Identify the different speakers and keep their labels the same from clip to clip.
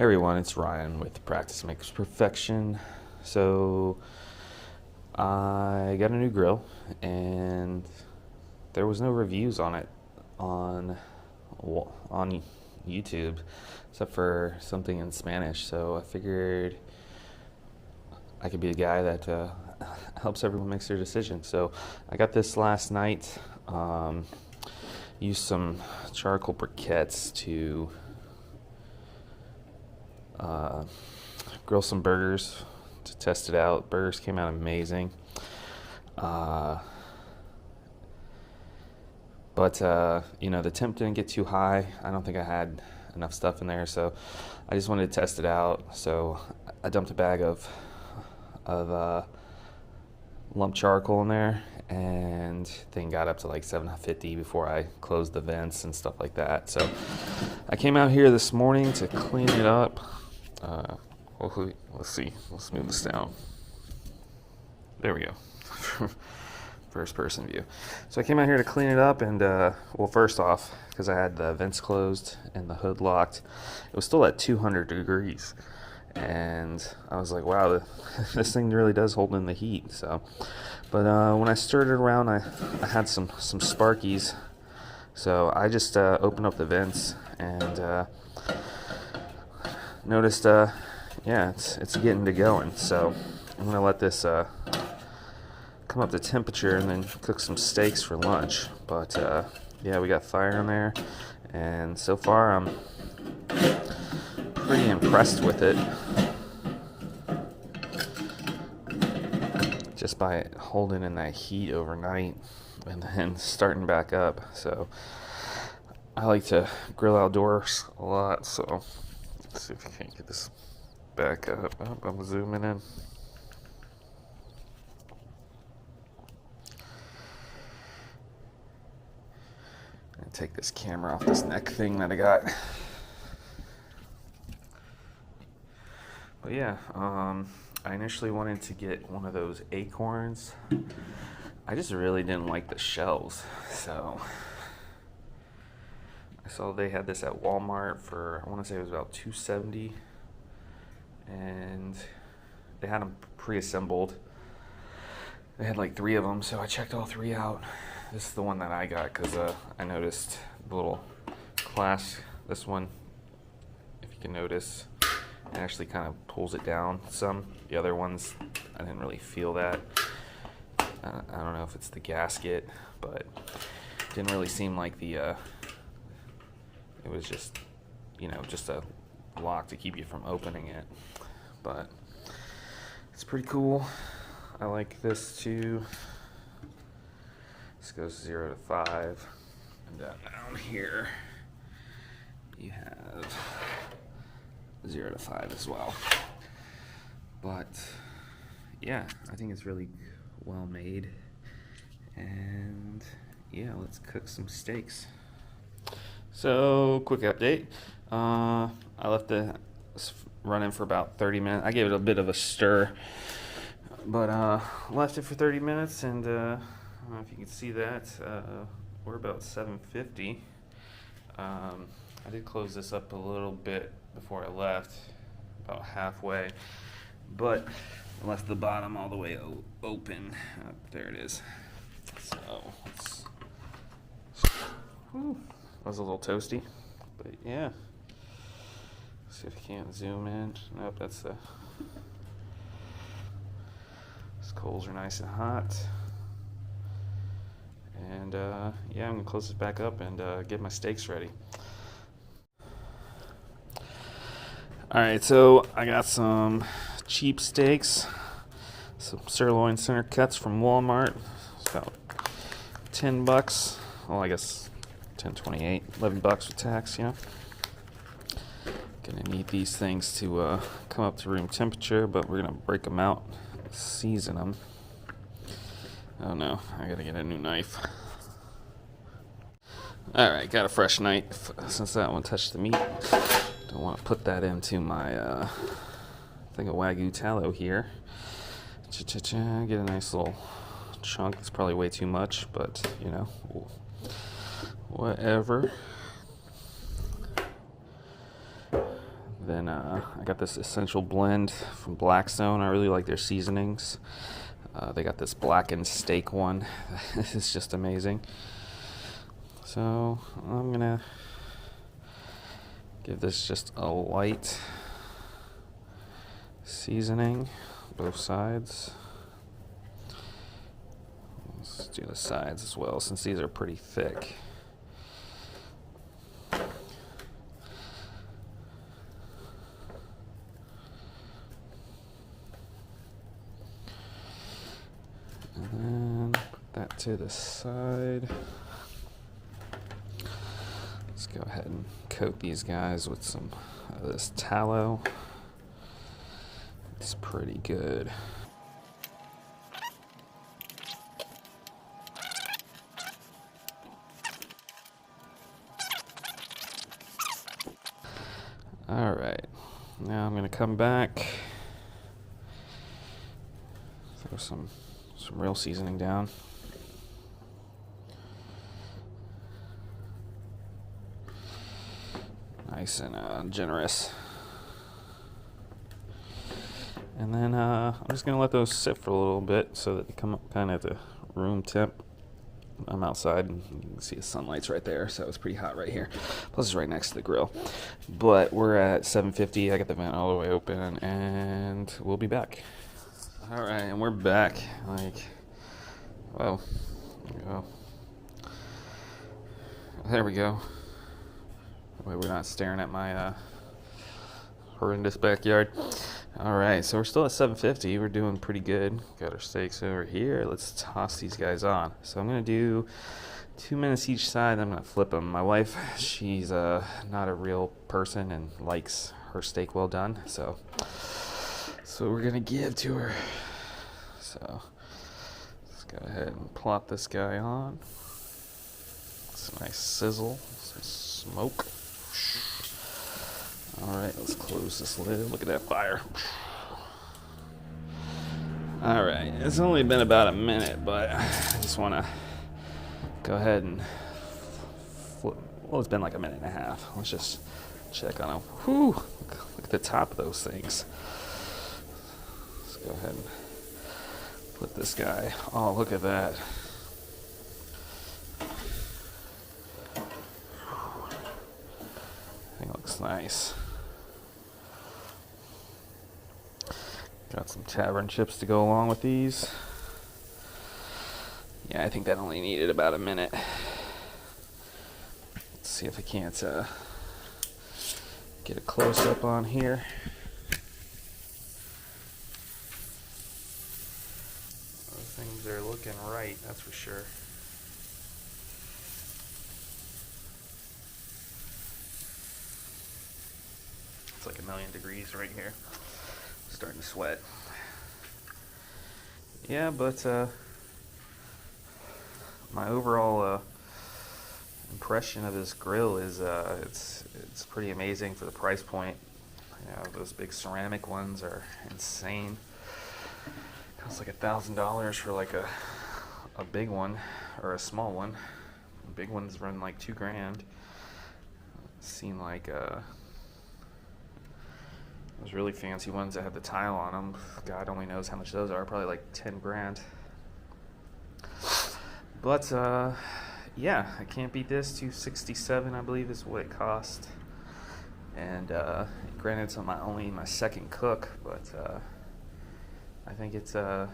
Speaker 1: Hey everyone, it's Ryan with Practice Makes Perfection. So I got a new grill and there was no reviews on it on YouTube except for something in Spanish. So I figured I could be the guy that helps everyone make their decision. So I got this last night. Used some charcoal briquettes to grill some burgers to test it out. Burgers came out amazing. But the temp didn't get too high. I don't think I had enough stuff in there, so I just wanted to test it out. So I dumped a bag of lump charcoal in there, and thing got up to like 750 before I closed the vents and stuff like that. So I came out here this morning to clean it up. Hopefully, let's see. Let's move this down. There we go. First person view. So I came out here to clean it up, and first off, because I had the vents closed and the hood locked, it was still at 200 degrees. And I was like, wow, this thing really does hold in the heat. But when I stirred it around, I had some sparkies. So I just opened up the vents and noticed, it's getting to going. So I'm gonna let this come up to temperature and then cook some steaks for lunch. But we got fire in there, and so far I'm pretty impressed with it, just by holding in that heat overnight and then starting back up. So I like to grill outdoors a lot, so let's see if we can get this back up. I'm zooming in. And take this camera off this neck thing that I got. But yeah, I initially wanted to get one of those akorns. I just really didn't like the shells, so I saw they had this at Walmart for, I want to say it was about $2.70, and they had them pre-assembled. They had like 3 of them, so I checked all 3 out. This is the one that I got because I noticed the little clasp. This one, if you can notice, it actually kind of pulls it down some. The other ones, I didn't really feel that. I don't know if it's the gasket, but it didn't really seem like it was just a lock to keep you from opening it. But it's pretty cool. I like this too. This goes 0 to 5. And down here, you have 0 to 5 as well. But yeah, I think it's really well made. And yeah, let's cook some steaks. So quick update. I left this running for about 30 minutes. I gave it a bit of a stir, but left it for 30 minutes, and I don't know if you can see that. We're about 750. I did close this up a little bit before I left, about halfway, but I left the bottom all the way open. There it is. So that was a little toasty, but yeah. Let's see if I can't zoom in. Nope, these coals are nice and hot. And I'm gonna close this back up and get my steaks ready. Alright, so I got some cheap steaks, some sirloin center cuts from Walmart. It's about $10. Well, I guess $10.28, $11 with tax, Gonna need these things to come up to room temperature, but we're gonna break them out, season them. Oh no, I gotta get a new knife. Alright, got a fresh knife since that one touched the meat. Don't want to put that into my thing of Wagyu tallow here. Get a nice little chunk. It's probably way too much, but whatever. Then I got this essential blend from Blackstone. I really like their seasonings. They got this blackened steak one. It's just amazing. So I'm gonna give this just a light seasoning, both sides. Let's do the sides as well, since these are pretty thick. And then put that to the side. Let's go ahead and coat these guys with some of this tallow. It's pretty good. All right, now I'm gonna come back, throw some real seasoning down. Nice and generous. And then I'm just gonna let those sit for a little bit so that they come up kind of at the room temp. I'm outside and you can see the sunlight's right there, so it's pretty hot right here. Plus it's right next to the grill. But we're at 750. I got the vent all the way open and we'll be back. All right, and we're back. Well, there we go. That way we're not staring at my horrendous backyard. All right, so we're still at 750. We're doing pretty good. Got our steaks over here. Let's toss these guys on. So I'm gonna do 2 minutes each side. I'm gonna flip them. My wife, she's not a real person and likes her steak well done. So we're gonna give to her. So let's go ahead and plop this guy on. Some nice sizzle, some smoke. All right, let's close this lid. Look at that fire. All right, it's only been about a minute, but I just want to go ahead and flip. Well, it's been like a minute and a half. Let's just check on them. Whew, look at the top of those things. Let's go ahead and put this guy. Oh, look at that. I think it looks nice. Got some tavern chips to go along with these. Yeah, I think that only needed about a minute. Let's see if I can't get a close-up on here. Those things are looking right, that's for sure. It's like 1,000,000 degrees right here. Starting to sweat. Yeah, but my overall impression of this grill is it's pretty amazing for the price point. You know, those big ceramic ones are insane. Costs like $1,000 for like a big one or a small one. The big ones run like $2,000. Seen like those really fancy ones that have the tile on them, God only knows how much those are, probably like $10,000. But yeah, I can't beat this. $267, I believe, is what it cost. And granted, it's only my second cook, but I think it's well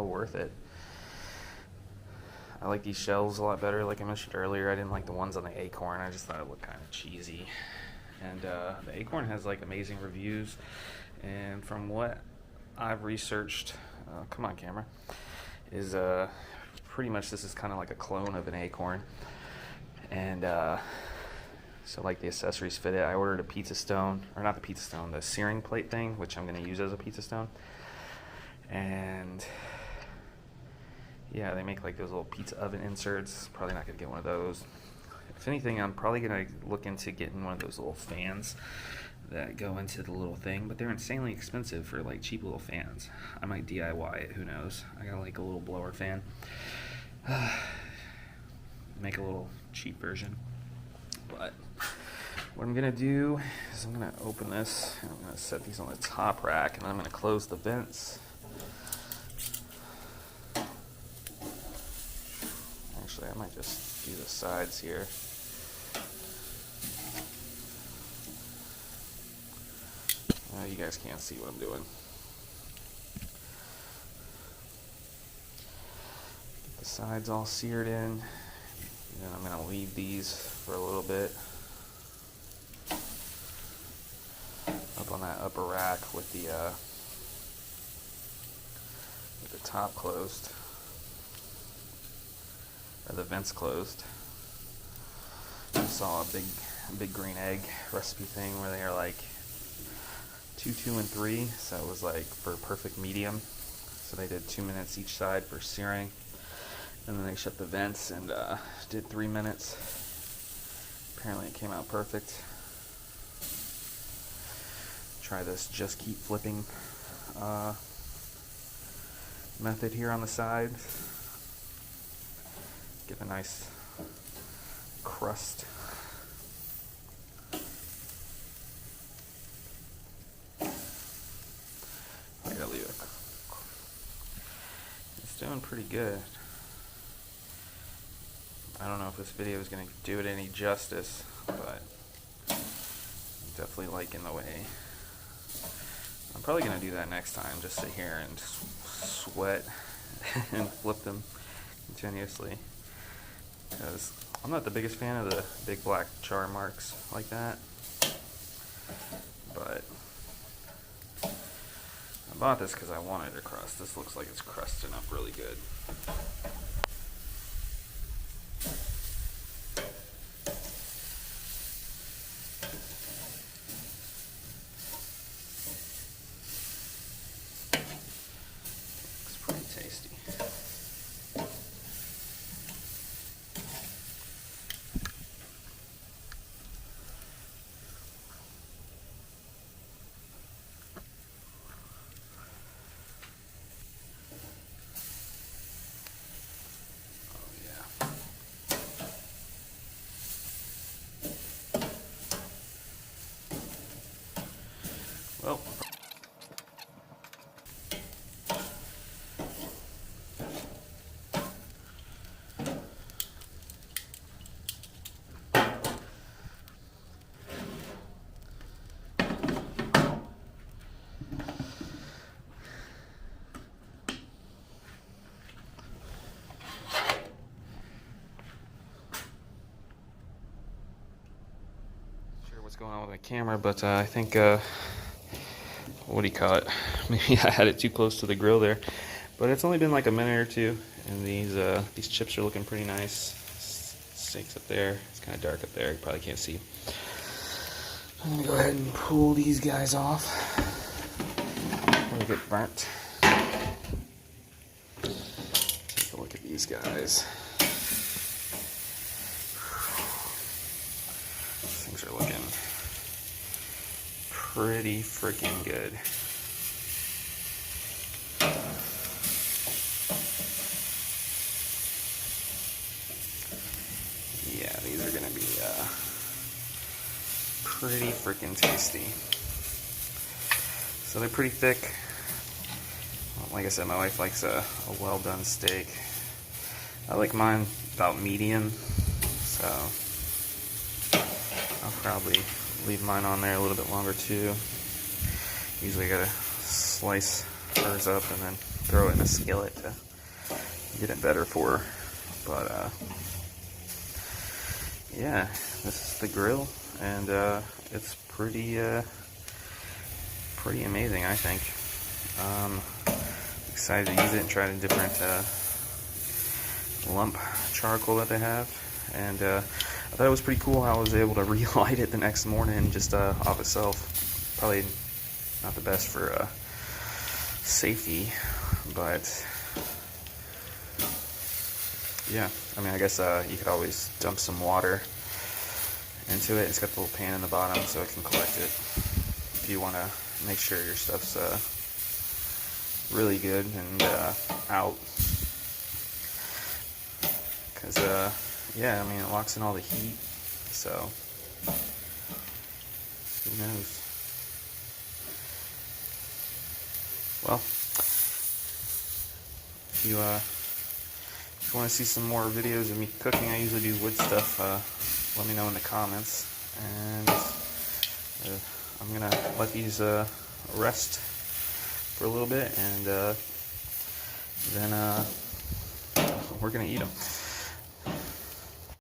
Speaker 1: worth it. I like these shells a lot better. Like I mentioned earlier, I didn't like the ones on the akorn. I just thought it looked kind of cheesy. And the akorn has like amazing reviews, and from what I've researched, come on camera, is pretty much this is kind of like a clone of an akorn. And so like the accessories fit it. I ordered a pizza stone, or not the pizza stone, the searing plate thing, which I'm going to use as a pizza stone. And yeah, they make like those little pizza oven inserts. Probably not going to get one of those. If anything, I'm probably going to look into getting one of those little fans that go into the little thing, but they're insanely expensive for like cheap little fans. I might DIY it, who knows. I got like a little blower fan. Make a little cheap version. But What I'm gonna do is I'm gonna open this and I'm gonna set these on the top rack, and then I'm gonna close the vents. Actually, I might just do the sides here. You guys can't see what I'm doing. Get the sides all seared in, and then I'm gonna leave these for a little bit up on that upper rack with the top closed, or the vents closed. I saw a big green egg recipe thing where they are like 2, 2, and 3, so it was like for perfect medium. So they did 2 minutes each side for searing, and then they shut the vents and did 3 minutes. Apparently it came out perfect. Try this just keep flipping method here on the side. Get a nice crust. I gotta leave it. It's doing pretty good. I don't know if this video is gonna do it any justice, but I'm definitely liking the way. I'm probably gonna do that next time. Just sit here and sweat and flip them continuously, because I'm not the biggest fan of the big black char marks like that. But I bought this because I wanted a crust. This looks like it's crusted up really good. Looks pretty tasty. Well, sure what's going on with my camera, but I think what do you call it? Maybe I had it too close to the grill there, but it's only been like a minute or two, and these chips are looking pretty nice. Steak's up there. It's kind of dark up there. You probably can't see. I'm gonna go ahead and pull these guys off before they get burnt. Take a look at these guys. These things are looking pretty freaking good. Yeah, these are gonna be pretty freaking tasty. So they're pretty thick. Well, like I said, my wife likes a well done steak. I like mine about medium, so I'll probably leave mine on there a little bit longer too. Usually gotta slice hers up and then throw it in a skillet to get it better for her. But yeah, this is the grill, and it's pretty amazing, I think. Excited to use it and try the different lump charcoal that they have, and I thought it was pretty cool how I was able to relight it the next morning just off itself. Probably not the best for safety, but yeah, I mean, I guess you could always dump some water into it. It's got the little pan in the bottom so it can collect it if you want to make sure your stuff's really good and out. Because yeah, I mean, it locks in all the heat, so Who knows? Well, if you want to see some more videos of me cooking, I usually do wood stuff. Let me know in the comments. And I'm gonna let these rest for a little bit, and then we're gonna eat them.